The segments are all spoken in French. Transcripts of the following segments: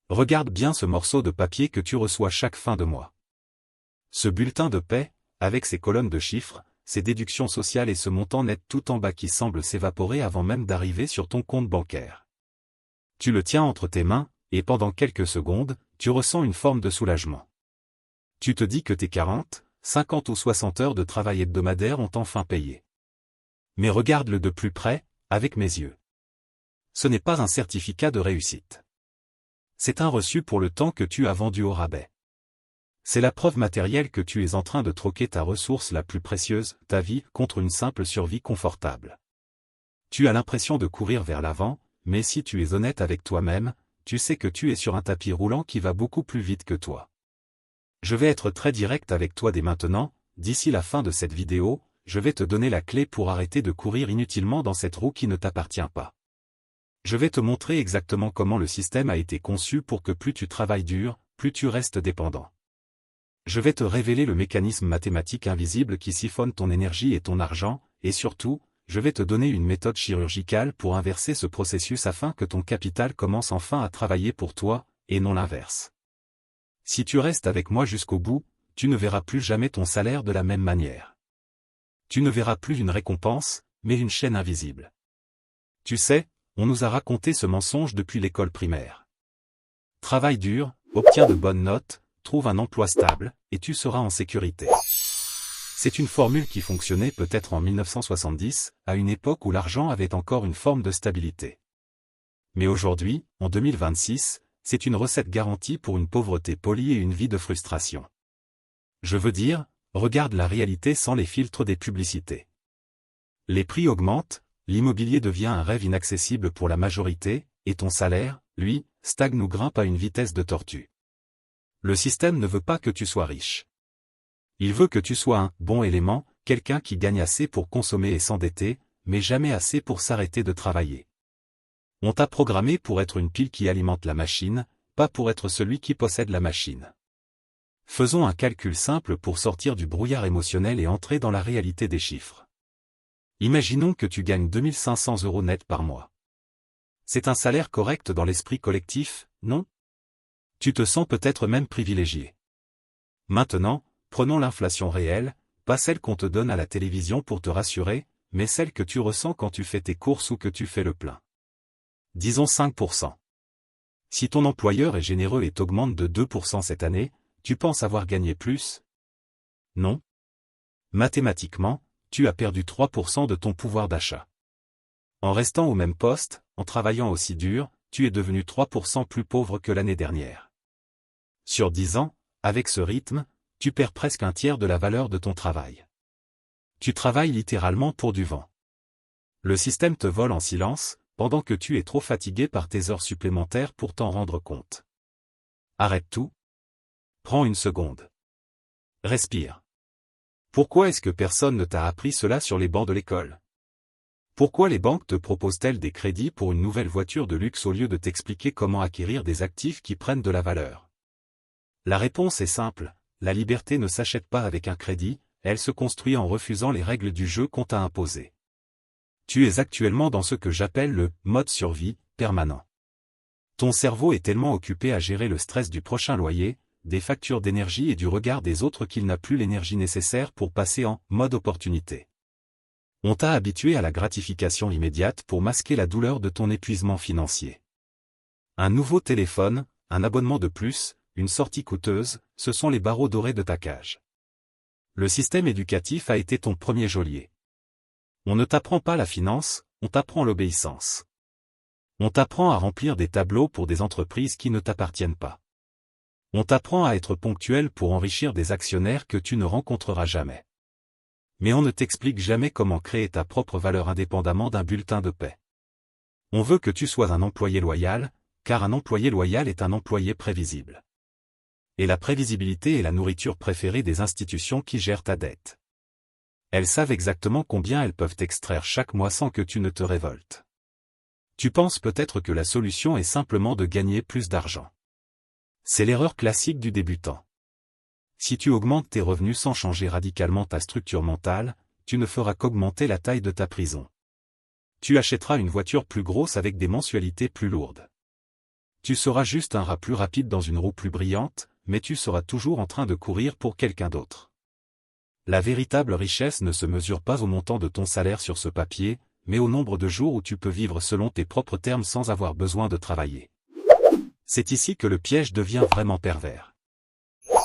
Regarde bien ce morceau de papier que tu reçois chaque fin de mois. Ce bulletin de paie, avec ses colonnes de chiffres, ses déductions sociales et ce montant net tout en bas qui semble s'évaporer avant même d'arriver sur ton compte bancaire. Tu le tiens entre tes mains, et pendant quelques secondes, tu ressens une forme de soulagement. Tu te dis que tes 40, 50 ou 60 heures de travail hebdomadaire ont enfin payé. Mais regarde-le de plus près, avec mes yeux. Ce n'est pas un certificat de réussite. C'est un reçu pour le temps que tu as vendu au rabais. C'est la preuve matérielle que tu es en train de troquer ta ressource la plus précieuse, ta vie, contre une simple survie confortable. Tu as l'impression de courir vers l'avant, mais si tu es honnête avec toi-même, tu sais que tu es sur un tapis roulant qui va beaucoup plus vite que toi. Je vais être très direct avec toi dès maintenant, d'ici la fin de cette vidéo, je vais te donner la clé pour arrêter de courir inutilement dans cette roue qui ne t'appartient pas. Je vais te montrer exactement comment le système a été conçu pour que plus tu travailles dur, plus tu restes dépendant. Je vais te révéler le mécanisme mathématique invisible qui siphonne ton énergie et ton argent, et surtout, je vais te donner une méthode chirurgicale pour inverser ce processus afin que ton capital commence enfin à travailler pour toi, et non l'inverse. Si tu restes avec moi jusqu'au bout, tu ne verras plus jamais ton salaire de la même manière. Tu ne verras plus une récompense, mais une chaîne invisible. Tu sais, on nous a raconté ce mensonge depuis l'école primaire. Travaille dur, obtiens de bonnes notes, trouve un emploi stable, et tu seras en sécurité. C'est une formule qui fonctionnait peut-être en 1970, à une époque où l'argent avait encore une forme de stabilité. Mais aujourd'hui, en 2026, c'est une recette garantie pour une pauvreté polie et une vie de frustration. Je veux dire, regarde la réalité sans les filtres des publicités. Les prix augmentent, l'immobilier devient un rêve inaccessible pour la majorité, et ton salaire, lui, stagne ou grimpe à une vitesse de tortue. Le système ne veut pas que tu sois riche. Il veut que tu sois un bon élément, quelqu'un qui gagne assez pour consommer et s'endetter, mais jamais assez pour s'arrêter de travailler. On t'a programmé pour être une pile qui alimente la machine, pas pour être celui qui possède la machine. Faisons un calcul simple pour sortir du brouillard émotionnel et entrer dans la réalité des chiffres. Imaginons que tu gagnes 2500 € net par mois. C'est un salaire correct dans l'esprit collectif, non? Tu te sens peut-être même privilégié. Maintenant, prenons l'inflation réelle, pas celle qu'on te donne à la télévision pour te rassurer, mais celle que tu ressens quand tu fais tes courses ou que tu fais le plein. Disons 5%. Si ton employeur est généreux et t'augmente de 2% cette année, tu penses avoir gagné plus? Non. Mathématiquement, tu as perdu 3% de ton pouvoir d'achat. En restant au même poste, en travaillant aussi dur, tu es devenu 3% plus pauvre que l'année dernière. Sur 10 ans, avec ce rythme, tu perds presque un tiers de la valeur de ton travail. Tu travailles littéralement pour du vent. Le système te vole en silence, pendant que tu es trop fatigué par tes heures supplémentaires pour t'en rendre compte. Arrête tout. Prends une seconde. Respire. Pourquoi est-ce que personne ne t'a appris cela sur les bancs de l'école? Pourquoi les banques te proposent-elles des crédits pour une nouvelle voiture de luxe au lieu de t'expliquer comment acquérir des actifs qui prennent de la valeur? La réponse est simple, la liberté ne s'achète pas avec un crédit, elle se construit en refusant les règles du jeu qu'on t'a imposées. Tu es actuellement dans ce que j'appelle le « mode survie » permanent. Ton cerveau est tellement occupé à gérer le stress du prochain loyer, des factures d'énergie et du regard des autres qu'il n'a plus l'énergie nécessaire pour passer en « mode opportunité ». On t'a habitué à la gratification immédiate pour masquer la douleur de ton épuisement financier. Un nouveau téléphone, un abonnement de plus, une sortie coûteuse, ce sont les barreaux dorés de ta cage. Le système éducatif a été ton premier geôlier. On ne t'apprend pas la finance, on t'apprend l'obéissance. On t'apprend à remplir des tableaux pour des entreprises qui ne t'appartiennent pas. On t'apprend à être ponctuel pour enrichir des actionnaires que tu ne rencontreras jamais. Mais on ne t'explique jamais comment créer ta propre valeur indépendamment d'un bulletin de paie. On veut que tu sois un employé loyal, car un employé loyal est un employé prévisible. Et la prévisibilité est la nourriture préférée des institutions qui gèrent ta dette. Elles savent exactement combien elles peuvent extraire chaque mois sans que tu ne te révoltes. Tu penses peut-être que la solution est simplement de gagner plus d'argent. C'est l'erreur classique du débutant. Si tu augmentes tes revenus sans changer radicalement ta structure mentale, tu ne feras qu'augmenter la taille de ta prison. Tu achèteras une voiture plus grosse avec des mensualités plus lourdes. Tu seras juste un rat plus rapide dans une roue plus brillante, mais tu seras toujours en train de courir pour quelqu'un d'autre. La véritable richesse ne se mesure pas au montant de ton salaire sur ce papier, mais au nombre de jours où tu peux vivre selon tes propres termes sans avoir besoin de travailler. C'est ici que le piège devient vraiment pervers.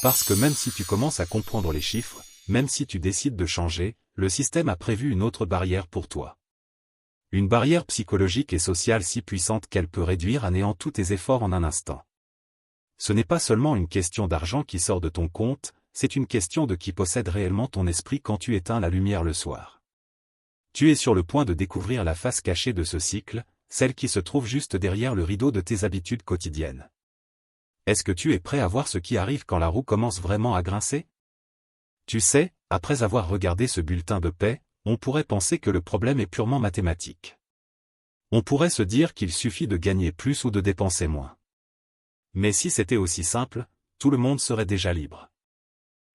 Parce que même si tu commences à comprendre les chiffres, même si tu décides de changer, le système a prévu une autre barrière pour toi. Une barrière psychologique et sociale si puissante qu'elle peut réduire à néant tous tes efforts en un instant. Ce n'est pas seulement une question d'argent qui sort de ton compte, c'est une question de qui possède réellement ton esprit quand tu éteins la lumière le soir. Tu es sur le point de découvrir la face cachée de ce cycle, celle qui se trouve juste derrière le rideau de tes habitudes quotidiennes. Est-ce que tu es prêt à voir ce qui arrive quand la roue commence vraiment à grincer? Tu sais, après avoir regardé ce bulletin de paie, on pourrait penser que le problème est purement mathématique. On pourrait se dire qu'il suffit de gagner plus ou de dépenser moins. Mais si c'était aussi simple, tout le monde serait déjà libre.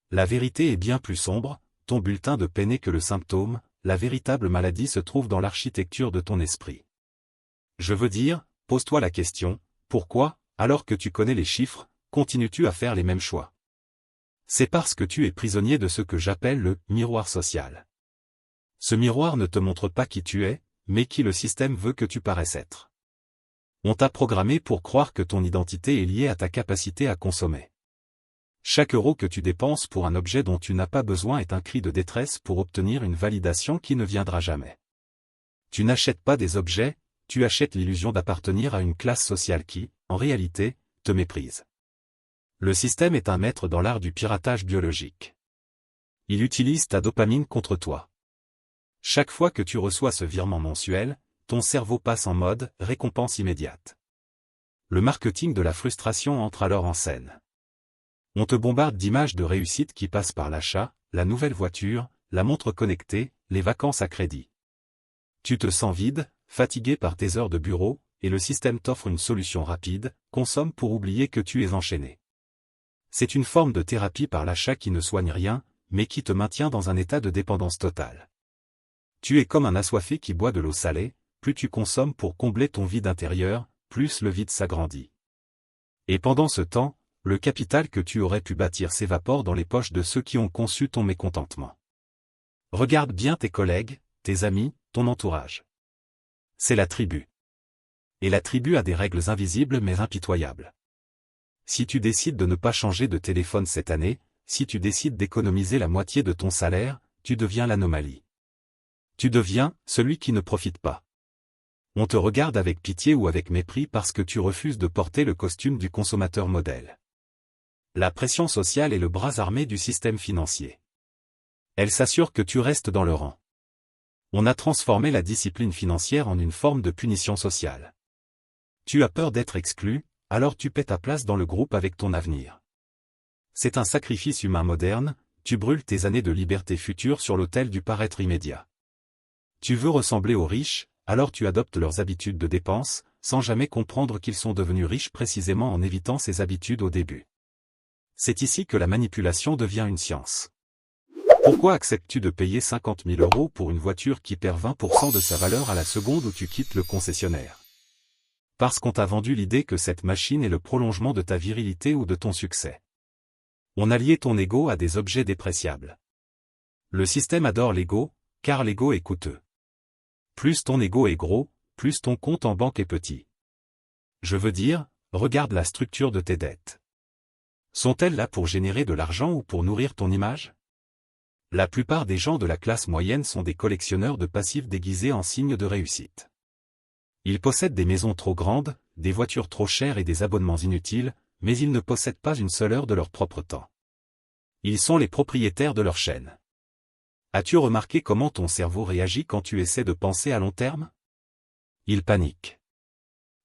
La vérité est bien plus sombre, ton bulletin de paie n'est que le symptôme, la véritable maladie se trouve dans l'architecture de ton esprit. Je veux dire, pose-toi la question, pourquoi, alors que tu connais les chiffres, continues-tu à faire les mêmes choix? C'est parce que tu es prisonnier de ce que j'appelle le miroir social. Ce miroir ne te montre pas qui tu es, mais qui le système veut que tu paraisses être. On t'a programmé pour croire que ton identité est liée à ta capacité à consommer. Chaque euro que tu dépenses pour un objet dont tu n'as pas besoin est un cri de détresse pour obtenir une validation qui ne viendra jamais. Tu n'achètes pas des objets, tu achètes l'illusion d'appartenir à une classe sociale qui, en réalité, te méprise. Le système est un maître dans l'art du piratage biologique. Il utilise ta dopamine contre toi. Chaque fois que tu reçois ce virement mensuel, ton cerveau passe en mode « récompense immédiate ». Le marketing de la frustration entre alors en scène. On te bombarde d'images de réussite qui passent par l'achat, la nouvelle voiture, la montre connectée, les vacances à crédit. Tu te sens vide, fatigué par tes heures de bureau, et le système t'offre une solution rapide, consomme pour oublier que tu es enchaîné. C'est une forme de thérapie par l'achat qui ne soigne rien, mais qui te maintient dans un état de dépendance totale. Tu es comme un assoiffé qui boit de l'eau salée, plus tu consommes pour combler ton vide intérieur, plus le vide s'agrandit. Et pendant ce temps, le capital que tu aurais pu bâtir s'évapore dans les poches de ceux qui ont conçu ton mécontentement. Regarde bien tes collègues, tes amis, ton entourage. C'est la tribu. Et la tribu a des règles invisibles mais impitoyables. Si tu décides de ne pas changer de téléphone cette année, si tu décides d'économiser la moitié de ton salaire, tu deviens l'anomalie. Tu deviens celui qui ne profite pas. On te regarde avec pitié ou avec mépris parce que tu refuses de porter le costume du consommateur modèle. La pression sociale est le bras armé du système financier. Elle s'assure que tu restes dans le rang. On a transformé la discipline financière en une forme de punition sociale. Tu as peur d'être exclu, alors tu paies ta place dans le groupe avec ton avenir. C'est un sacrifice humain moderne, tu brûles tes années de liberté future sur l'autel du paraître immédiat. Tu veux ressembler aux riches, alors tu adoptes leurs habitudes de dépenses, sans jamais comprendre qu'ils sont devenus riches précisément en évitant ces habitudes au début. C'est ici que la manipulation devient une science. Pourquoi acceptes-tu de payer 50 000 € pour une voiture qui perd 20% de sa valeur à la seconde où tu quittes le concessionnaire? Parce qu'on t'a vendu l'idée que cette machine est le prolongement de ta virilité ou de ton succès. On a lié ton ego à des objets dépréciables. Le système adore l'ego, car l'ego est coûteux. Plus ton ego est gros, plus ton compte en banque est petit. Je veux dire, regarde la structure de tes dettes. Sont-elles là pour générer de l'argent ou pour nourrir ton image? La plupart des gens de la classe moyenne sont des collectionneurs de passifs déguisés en signe de réussite. Ils possèdent des maisons trop grandes, des voitures trop chères et des abonnements inutiles, mais ils ne possèdent pas une seule heure de leur propre temps. Ils sont les propriétaires de leur chaîne. As-tu remarqué comment ton cerveau réagit quand tu essaies de penser à long terme? Il panique.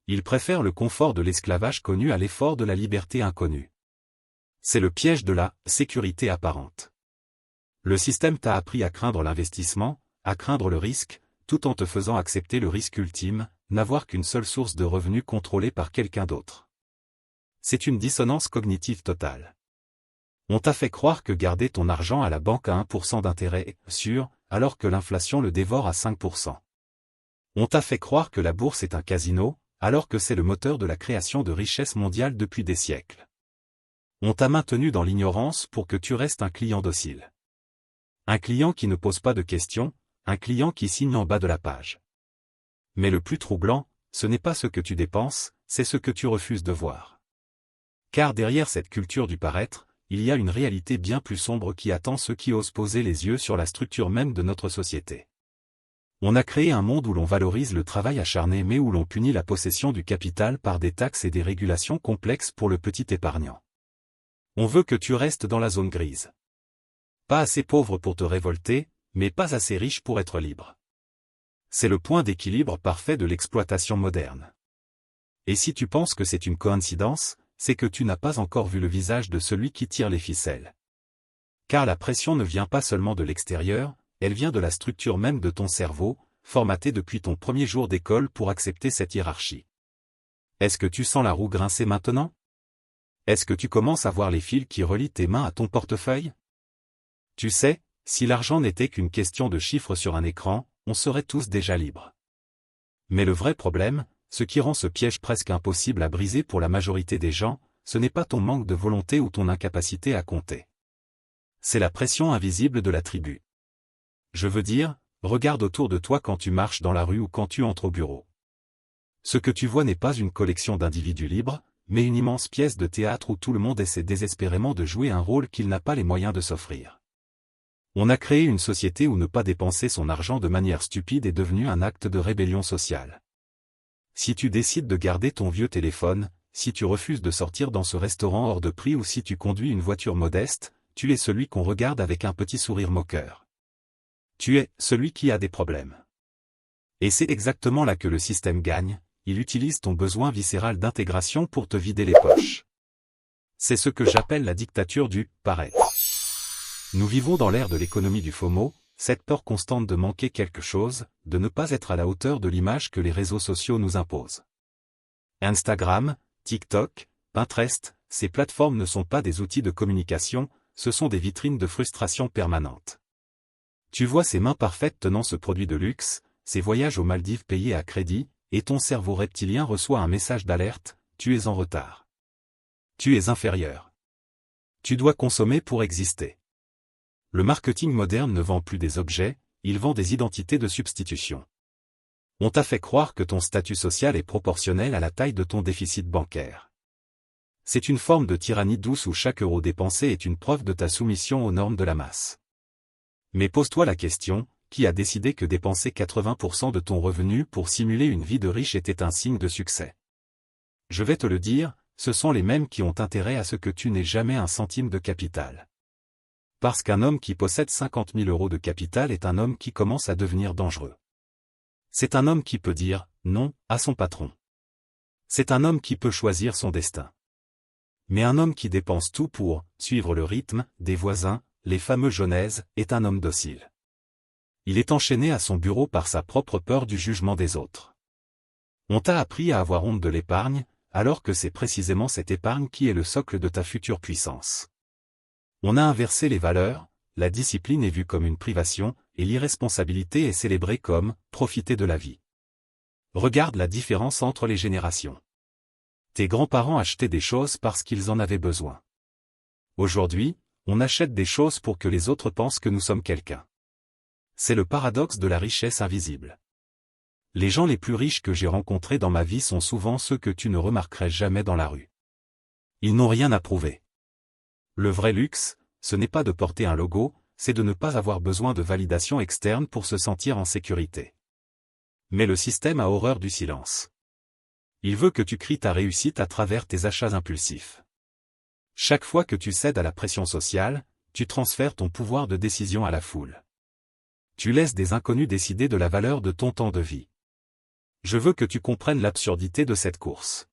Il préfère le confort de l'esclavage connu à l'effort de la liberté inconnue. C'est le piège de la sécurité apparente. Le système t'a appris à craindre l'investissement, à craindre le risque, tout en te faisant accepter le risque ultime, n'avoir qu'une seule source de revenus contrôlée par quelqu'un d'autre. C'est une dissonance cognitive totale. On t'a fait croire que garder ton argent à la banque à 1% d'intérêt est sûr, alors que l'inflation le dévore à 5%. On t'a fait croire que la bourse est un casino, alors que c'est le moteur de la création de richesses mondiales depuis des siècles. On t'a maintenu dans l'ignorance pour que tu restes un client docile. Un client qui ne pose pas de questions, un client qui signe en bas de la page. Mais le plus troublant, ce n'est pas ce que tu dépenses, c'est ce que tu refuses de voir. Car derrière cette culture du paraître, il y a une réalité bien plus sombre qui attend ceux qui osent poser les yeux sur la structure même de notre société. On a créé un monde où l'on valorise le travail acharné mais où l'on punit la possession du capital par des taxes et des régulations complexes pour le petit épargnant. On veut que tu restes dans la zone grise. Pas assez pauvre pour te révolter, mais pas assez riche pour être libre. C'est le point d'équilibre parfait de l'exploitation moderne. Et si tu penses que c'est une coïncidence, c'est que tu n'as pas encore vu le visage de celui qui tire les ficelles. Car la pression ne vient pas seulement de l'extérieur, elle vient de la structure même de ton cerveau, formaté depuis ton premier jour d'école pour accepter cette hiérarchie. Est-ce que tu sens la roue grincer maintenant? Est-ce que tu commences à voir les fils qui relient tes mains à ton portefeuille? Tu sais, si l'argent n'était qu'une question de chiffres sur un écran, on serait tous déjà libres. Mais le vrai problème, ce qui rend ce piège presque impossible à briser pour la majorité des gens, ce n'est pas ton manque de volonté ou ton incapacité à compter. C'est la pression invisible de la tribu. Je veux dire, regarde autour de toi quand tu marches dans la rue ou quand tu entres au bureau. Ce que tu vois n'est pas une collection d'individus libres, mais une immense pièce de théâtre où tout le monde essaie désespérément de jouer un rôle qu'il n'a pas les moyens de s'offrir. On a créé une société où ne pas dépenser son argent de manière stupide est devenu un acte de rébellion sociale. Si tu décides de garder ton vieux téléphone, si tu refuses de sortir dans ce restaurant hors de prix ou si tu conduis une voiture modeste, tu es celui qu'on regarde avec un petit sourire moqueur. Tu es celui qui a des problèmes. Et c'est exactement là que le système gagne, il utilise ton besoin viscéral d'intégration pour te vider les poches. C'est ce que j'appelle la dictature du « paraître ». Nous vivons dans l'ère de l'économie du FOMO, cette peur constante de manquer quelque chose, de ne pas être à la hauteur de l'image que les réseaux sociaux nous imposent. Instagram, TikTok, Pinterest, ces plateformes ne sont pas des outils de communication, ce sont des vitrines de frustration permanente. Tu vois ces mains parfaites tenant ce produit de luxe, ces voyages aux Maldives payés à crédit, et ton cerveau reptilien reçoit un message d'alerte, tu es en retard. Tu es inférieur. Tu dois consommer pour exister. Le marketing moderne ne vend plus des objets, il vend des identités de substitution. On t'a fait croire que ton statut social est proportionnel à la taille de ton déficit bancaire. C'est une forme de tyrannie douce où chaque euro dépensé est une preuve de ta soumission aux normes de la masse. Mais pose-toi la question, qui a décidé que dépenser 80% de ton revenu pour simuler une vie de riche était un signe de succès? Je vais te le dire, ce sont les mêmes qui ont intérêt à ce que tu n'aies jamais un centime de capital. Parce qu'un homme qui possède 50 000 € de capital est un homme qui commence à devenir dangereux. C'est un homme qui peut dire « non » à son patron. C'est un homme qui peut choisir son destin. Mais un homme qui dépense tout pour suivre le rythme des voisins, les fameux Genèse, est un homme docile. Il est enchaîné à son bureau par sa propre peur du jugement des autres. On t'a appris à avoir honte de l'épargne, alors que c'est précisément cette épargne qui est le socle de ta future puissance. On a inversé les valeurs, la discipline est vue comme une privation, et l'irresponsabilité est célébrée comme « profiter de la vie ». Regarde la différence entre les générations. Tes grands-parents achetaient des choses parce qu'ils en avaient besoin. Aujourd'hui, on achète des choses pour que les autres pensent que nous sommes quelqu'un. C'est le paradoxe de la richesse invisible. Les gens les plus riches que j'ai rencontrés dans ma vie sont souvent ceux que tu ne remarquerais jamais dans la rue. Ils n'ont rien à prouver. Le vrai luxe, ce n'est pas de porter un logo, c'est de ne pas avoir besoin de validation externe pour se sentir en sécurité. Mais le système a horreur du silence. Il veut que tu cries ta réussite à travers tes achats impulsifs. Chaque fois que tu cèdes à la pression sociale, tu transfères ton pouvoir de décision à la foule. Tu laisses des inconnus décider de la valeur de ton temps de vie. Je veux que tu comprennes l'absurdité de cette course.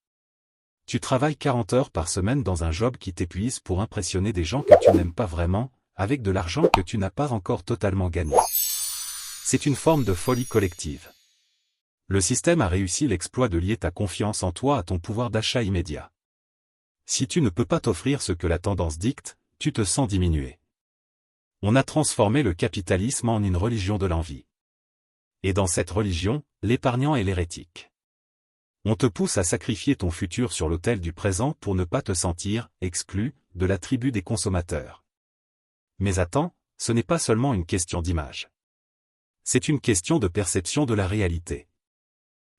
Tu travailles 40 heures par semaine dans un job qui t'épuise pour impressionner des gens que tu n'aimes pas vraiment, avec de l'argent que tu n'as pas encore totalement gagné. C'est une forme de folie collective. Le système a réussi l'exploit de lier ta confiance en toi à ton pouvoir d'achat immédiat. Si tu ne peux pas t'offrir ce que la tendance dicte, tu te sens diminué. On a transformé le capitalisme en une religion de l'envie. Et dans cette religion, l'épargnant est l'hérétique. On te pousse à sacrifier ton futur sur l'autel du présent pour ne pas te sentir exclu de la tribu des consommateurs. Mais attends, ce n'est pas seulement une question d'image. C'est une question de perception de la réalité.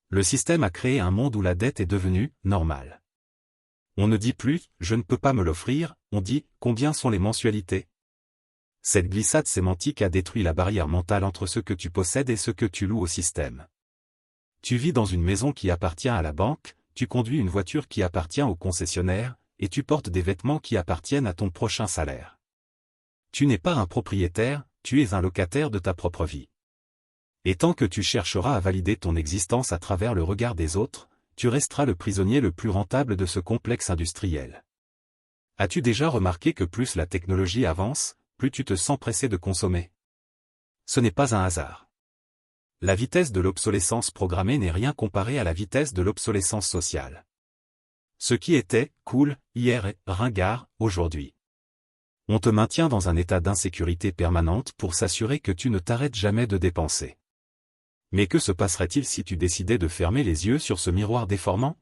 Le système a créé un monde où la dette est devenue normale. On ne dit plus « je ne peux pas me l'offrir », on dit « combien sont les mensualités ?» Cette glissade sémantique a détruit la barrière mentale entre ce que tu possèdes et ce que tu loues au système. Tu vis dans une maison qui appartient à la banque, tu conduis une voiture qui appartient au concessionnaire, et tu portes des vêtements qui appartiennent à ton prochain salaire. Tu n'es pas un propriétaire, tu es un locataire de ta propre vie. Et tant que tu chercheras à valider ton existence à travers le regard des autres, tu resteras le prisonnier le plus rentable de ce complexe industriel. As-tu déjà remarqué que plus la technologie avance, plus tu te sens pressé de consommer? Ce n'est pas un hasard. La vitesse de l'obsolescence programmée n'est rien comparée à la vitesse de l'obsolescence sociale. Ce qui était cool hier est ringard aujourd'hui. On te maintient dans un état d'insécurité permanente pour s'assurer que tu ne t'arrêtes jamais de dépenser. Mais que se passerait-il si tu décidais de fermer les yeux sur ce miroir déformant?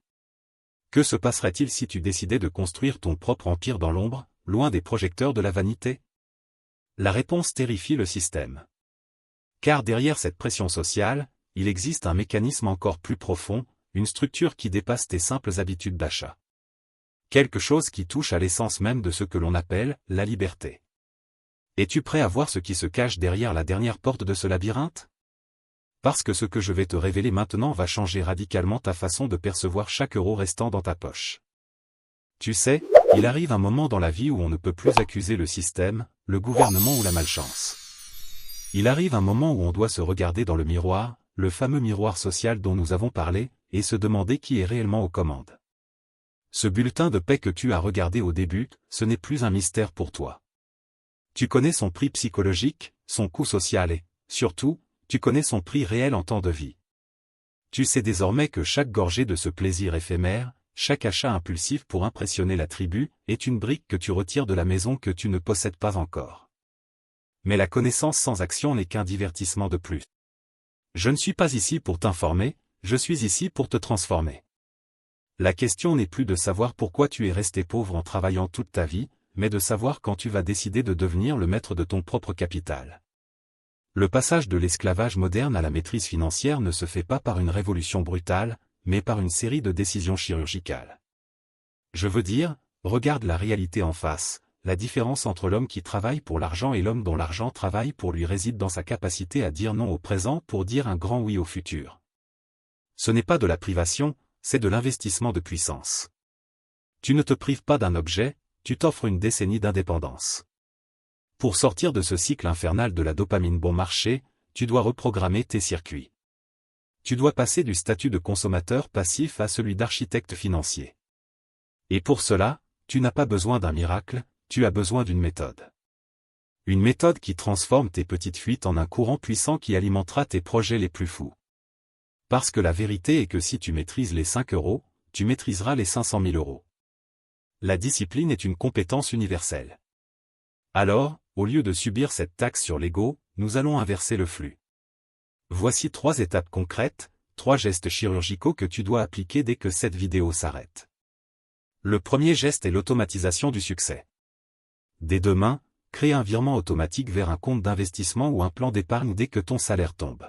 Que se passerait-il si tu décidais de construire ton propre empire dans l'ombre, loin des projecteurs de la vanité? La réponse terrifie le système. Car derrière cette pression sociale, il existe un mécanisme encore plus profond, une structure qui dépasse tes simples habitudes d'achat. Quelque chose qui touche à l'essence même de ce que l'on appelle la liberté. Es-tu prêt à voir ce qui se cache derrière la dernière porte de ce labyrinthe? Parce que ce que je vais te révéler maintenant va changer radicalement ta façon de percevoir chaque euro restant dans ta poche. Tu sais, il arrive un moment dans la vie où on ne peut plus accuser le système, le gouvernement ou la malchance. Il arrive un moment où on doit se regarder dans le miroir, le fameux miroir social dont nous avons parlé, et se demander qui est réellement aux commandes. Ce bulletin de paie que tu as regardé au début, ce n'est plus un mystère pour toi. Tu connais son prix psychologique, son coût social et, surtout, tu connais son prix réel en temps de vie. Tu sais désormais que chaque gorgée de ce plaisir éphémère, chaque achat impulsif pour impressionner la tribu, est une brique que tu retires de la maison que tu ne possèdes pas encore. Mais la connaissance sans action n'est qu'un divertissement de plus. Je ne suis pas ici pour t'informer, je suis ici pour te transformer. La question n'est plus de savoir pourquoi tu es resté pauvre en travaillant toute ta vie, mais de savoir quand tu vas décider de devenir le maître de ton propre capital. Le passage de l'esclavage moderne à la maîtrise financière ne se fait pas par une révolution brutale, mais par une série de décisions chirurgicales. Je veux dire, regarde la réalité en face. La différence entre l'homme qui travaille pour l'argent et l'homme dont l'argent travaille pour lui réside dans sa capacité à dire non au présent pour dire un grand oui au futur. Ce n'est pas de la privation, c'est de l'investissement de puissance. Tu ne te prives pas d'un objet, tu t'offres une décennie d'indépendance. Pour sortir de ce cycle infernal de la dopamine bon marché, tu dois reprogrammer tes circuits. Tu dois passer du statut de consommateur passif à celui d'architecte financier. Et pour cela, tu n'as pas besoin d'un miracle, tu as besoin d'une méthode. Une méthode qui transforme tes petites fuites en un courant puissant qui alimentera tes projets les plus fous. Parce que la vérité est que si tu maîtrises les 5 euros, tu maîtriseras les 500 000 euros. La discipline est une compétence universelle. Alors, au lieu de subir cette taxe sur l'ego, nous allons inverser le flux. Voici 3 étapes concrètes, 3 gestes chirurgicaux que tu dois appliquer dès que cette vidéo s'arrête. Le premier geste est l'automatisation du succès. Dès demain, crée un virement automatique vers un compte d'investissement ou un plan d'épargne dès que ton salaire tombe.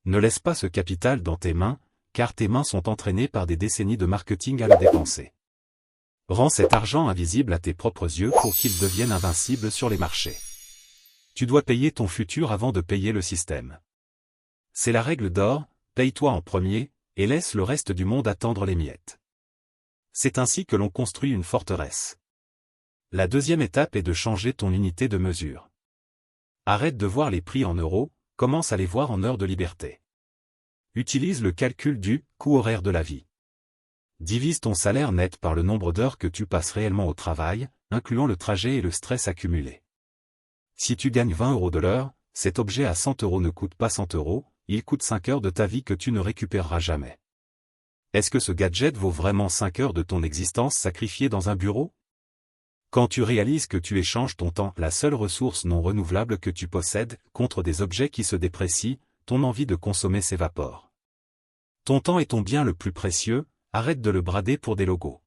Ne laisse pas ce capital dans tes mains, car tes mains sont entraînées par des décennies de marketing à le dépenser. Rends cet argent invisible à tes propres yeux pour qu'il devienne invincible sur les marchés. Tu dois payer ton futur avant de payer le système. C'est la règle d'or, paye-toi en premier, et laisse le reste du monde attendre les miettes. C'est ainsi que l'on construit une forteresse. La deuxième étape est de changer ton unité de mesure. Arrête de voir les prix en euros, commence à les voir en heures de liberté. Utilise le calcul du coût horaire de la vie. Divise ton salaire net par le nombre d'heures que tu passes réellement au travail, incluant le trajet et le stress accumulé. Si tu gagnes 20 euros de l'heure, cet objet à 100 euros ne coûte pas 100 euros, il coûte 5 heures de ta vie que tu ne récupéreras jamais. Est-ce que ce gadget vaut vraiment 5 heures de ton existence sacrifiée dans un bureau? Quand tu réalises que tu échanges ton temps, la seule ressource non renouvelable que tu possèdes, contre des objets qui se déprécient, ton envie de consommer s'évapore. Ton temps est ton bien le plus précieux, arrête de le brader pour des logos.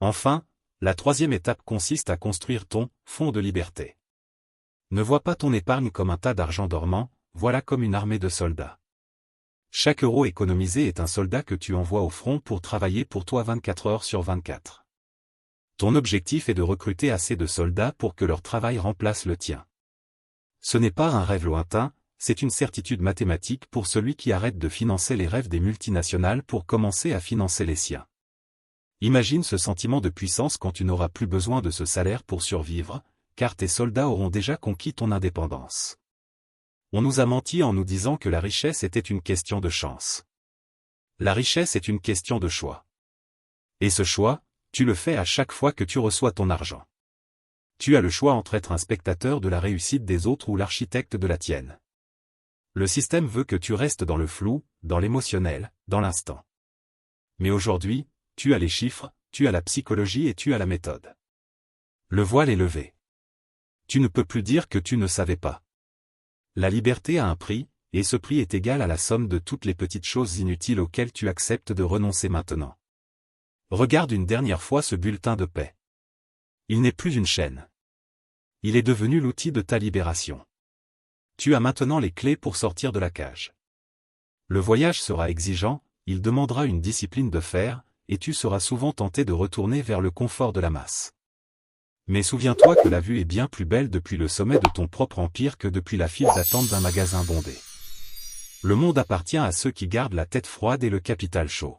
Enfin, la troisième étape consiste à construire ton « fonds de liberté ». Ne vois pas ton épargne comme un tas d'argent dormant, voilà comme une armée de soldats. Chaque euro économisé est un soldat que tu envoies au front pour travailler pour toi 24 heures sur 24. Ton objectif est de recruter assez de soldats pour que leur travail remplace le tien. Ce n'est pas un rêve lointain, c'est une certitude mathématique pour celui qui arrête de financer les rêves des multinationales pour commencer à financer les siens. Imagine ce sentiment de puissance quand tu n'auras plus besoin de ce salaire pour survivre, car tes soldats auront déjà conquis ton indépendance. On nous a menti en nous disant que la richesse était une question de chance. La richesse est une question de choix. Et ce choix, tu le fais à chaque fois que tu reçois ton argent. Tu as le choix entre être un spectateur de la réussite des autres ou l'architecte de la tienne. Le système veut que tu restes dans le flou, dans l'émotionnel, dans l'instant. Mais aujourd'hui, tu as les chiffres, tu as la psychologie et tu as la méthode. Le voile est levé. Tu ne peux plus dire que tu ne savais pas. La liberté a un prix, et ce prix est égal à la somme de toutes les petites choses inutiles auxquelles tu acceptes de renoncer maintenant. Regarde une dernière fois ce bulletin de paix. Il n'est plus une chaîne. Il est devenu l'outil de ta libération. Tu as maintenant les clés pour sortir de la cage. Le voyage sera exigeant, il demandera une discipline de fer, et tu seras souvent tenté de retourner vers le confort de la masse. Mais souviens-toi que la vue est bien plus belle depuis le sommet de ton propre empire que depuis la file d'attente d'un magasin bondé. Le monde appartient à ceux qui gardent la tête froide et le capital chaud.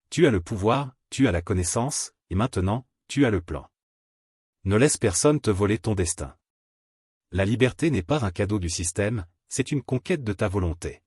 Tu as le pouvoir, tu as la connaissance, et maintenant, tu as le plan. Ne laisse personne te voler ton destin. La liberté n'est pas un cadeau du système, c'est une conquête de ta volonté.